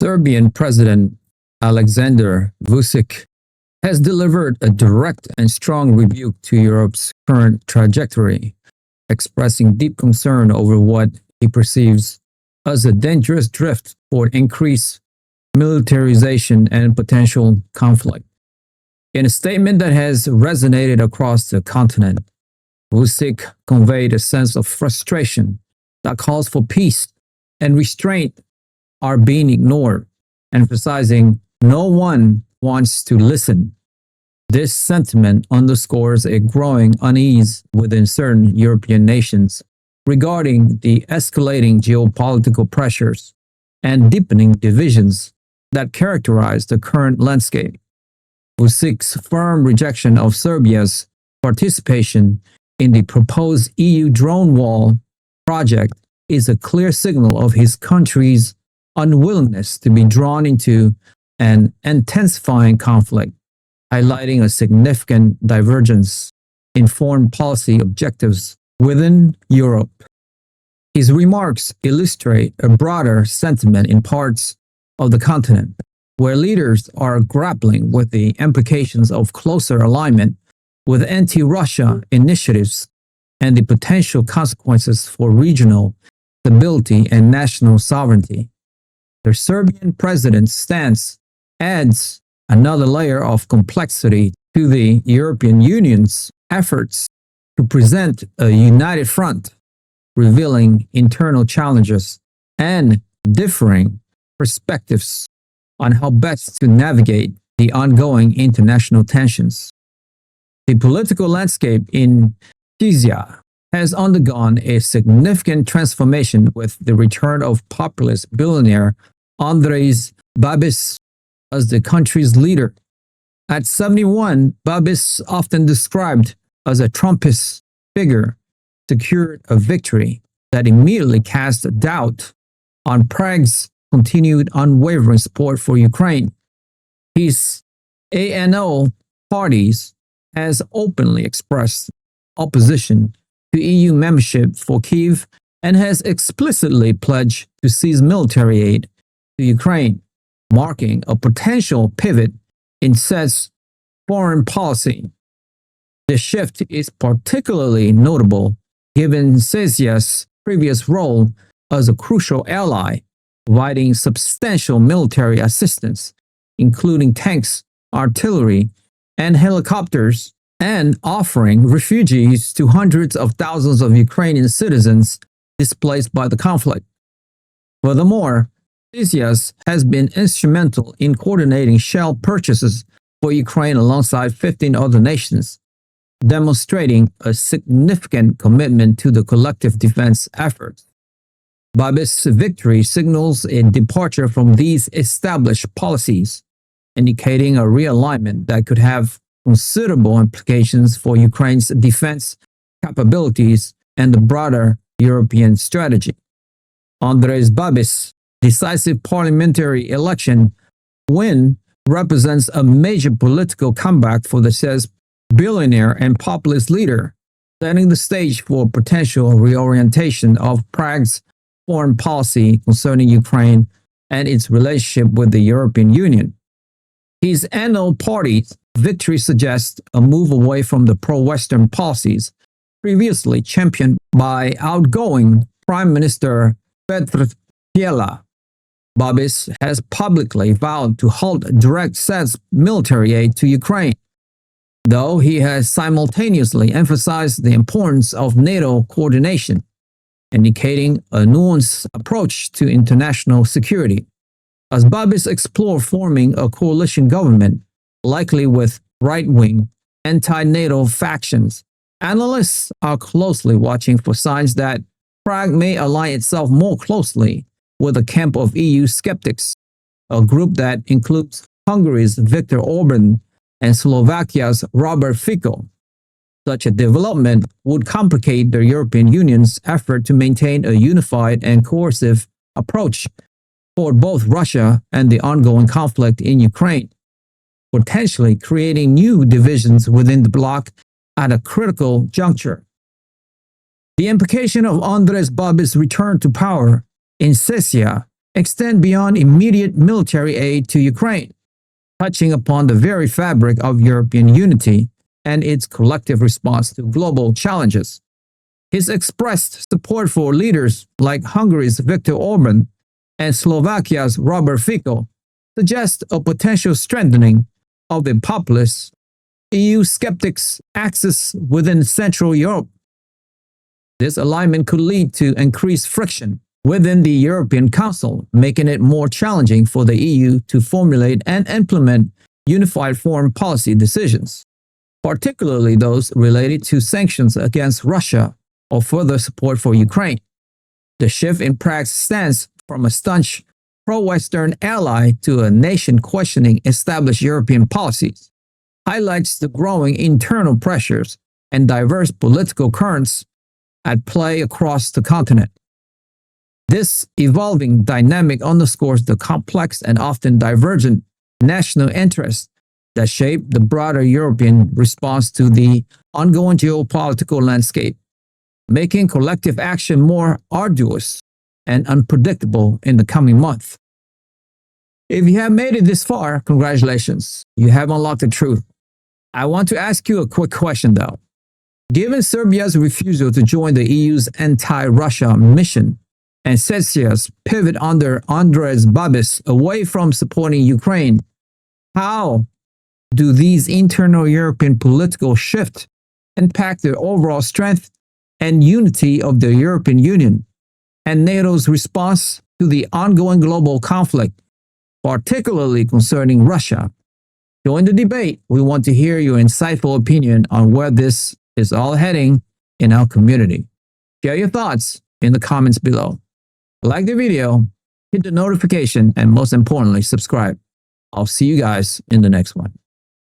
Serbian President Aleksandar Vucic has delivered a direct and strong rebuke to Europe's current trajectory, expressing deep concern over what he perceives as a dangerous drift toward increased militarization and potential conflict. In a statement that has resonated across the continent, Vucic conveyed a sense of frustration that calls for peace and restraint are being ignored, emphasizing no one wants to listen. This sentiment underscores a growing unease within certain European nations regarding the escalating geopolitical pressures and deepening divisions that characterize the current landscape. Vucic's firm rejection of Serbia's participation in the proposed EU drone wall project is a clear signal of his country's unwillingness to be drawn into an intensifying conflict, highlighting a significant divergence in foreign policy objectives within Europe. His remarks illustrate a broader sentiment in parts of the continent, where leaders are grappling with the implications of closer alignment with anti-Russia initiatives and the potential consequences for regional stability and national sovereignty. The Serbian president's stance adds another layer of complexity to the European Union's efforts to present a united front, revealing internal challenges and differing perspectives on how best to navigate the ongoing international tensions. The political landscape in Czechia has undergone a significant transformation with the return of populist billionaire Andrej Babis as the country's leader. At 71, Babis, often described as a Trumpist figure, secured a victory that immediately cast doubt on Prague's continued unwavering support for Ukraine. His ANO parties has openly expressed opposition to EU membership for Kyiv and has explicitly pledged to cease military aid to Ukraine, marking a potential pivot in Czech's foreign policy. The shift is particularly notable given Czechia's previous role as a crucial ally, providing substantial military assistance, including tanks, artillery, and helicopters, and offering refugees to hundreds of thousands of Ukrainian citizens displaced by the conflict. Furthermore, Czechia has been instrumental in coordinating shell purchases for Ukraine alongside 15 other nations, demonstrating a significant commitment to the collective defense effort. Babis' victory signals a departure from these established policies, indicating a realignment that could have considerable implications for Ukraine's defense capabilities and the broader European strategy. Andrej Babis' decisive parliamentary election win represents a major political comeback for the Czech billionaire and populist leader, setting the stage for potential reorientation of Prague's foreign policy concerning Ukraine and its relationship with the European Union. His annual party's victory suggests a move away from the pro-Western policies previously championed by outgoing Prime Minister Petr Fiala. Babis has publicly vowed to halt direct Czech military aid to Ukraine, though he has simultaneously emphasized the importance of NATO coordination, indicating a nuanced approach to international security. As Babis explores forming a coalition government, likely with right-wing, anti-NATO factions, analysts are closely watching for signs that Prague may align itself more closely with a camp of EU skeptics, a group that includes Hungary's Viktor Orban and Slovakia's Robert Fico. Such a development would complicate the European Union's effort to maintain a unified and cohesive approach toward both Russia and the ongoing conflict in Ukraine, potentially creating new divisions within the bloc at a critical juncture. The implication of Andrej Babis' return to power in Czechia extend beyond immediate military aid to Ukraine, touching upon the very fabric of European unity and its collective response to global challenges. His expressed support for leaders like Hungary's Viktor Orban and Slovakia's Robert Fico suggests a potential strengthening of the populist EU skeptics' axis within Central Europe. This alignment could lead to increased friction within the European Council, making it more challenging for the EU to formulate and implement unified foreign policy decisions, particularly those related to sanctions against Russia or further support for Ukraine. The shift in Prague's stance from a staunch pro-Western ally to a nation questioning established European policies highlights the growing internal pressures and diverse political currents at play across the continent. This evolving dynamic underscores the complex and often divergent national interests that shape the broader European response to the ongoing geopolitical landscape, making collective action more arduous and unpredictable in the coming month. If you have made it this far, congratulations, you have unlocked the truth. I want to ask you a quick question though. Given Serbia's refusal to join the EU's anti-Russia mission and Czechia's pivot under Andrej Babis away from supporting Ukraine, how do these internal European political shifts impact the overall strength and unity of the European Union and NATO's response to the ongoing global conflict, particularly concerning Russia? Join the debate. We want to hear your insightful opinion on where this is all heading in our community. Share your thoughts in the comments below. Like the video, hit the notification, and most importantly, subscribe. I'll see you guys in the next one.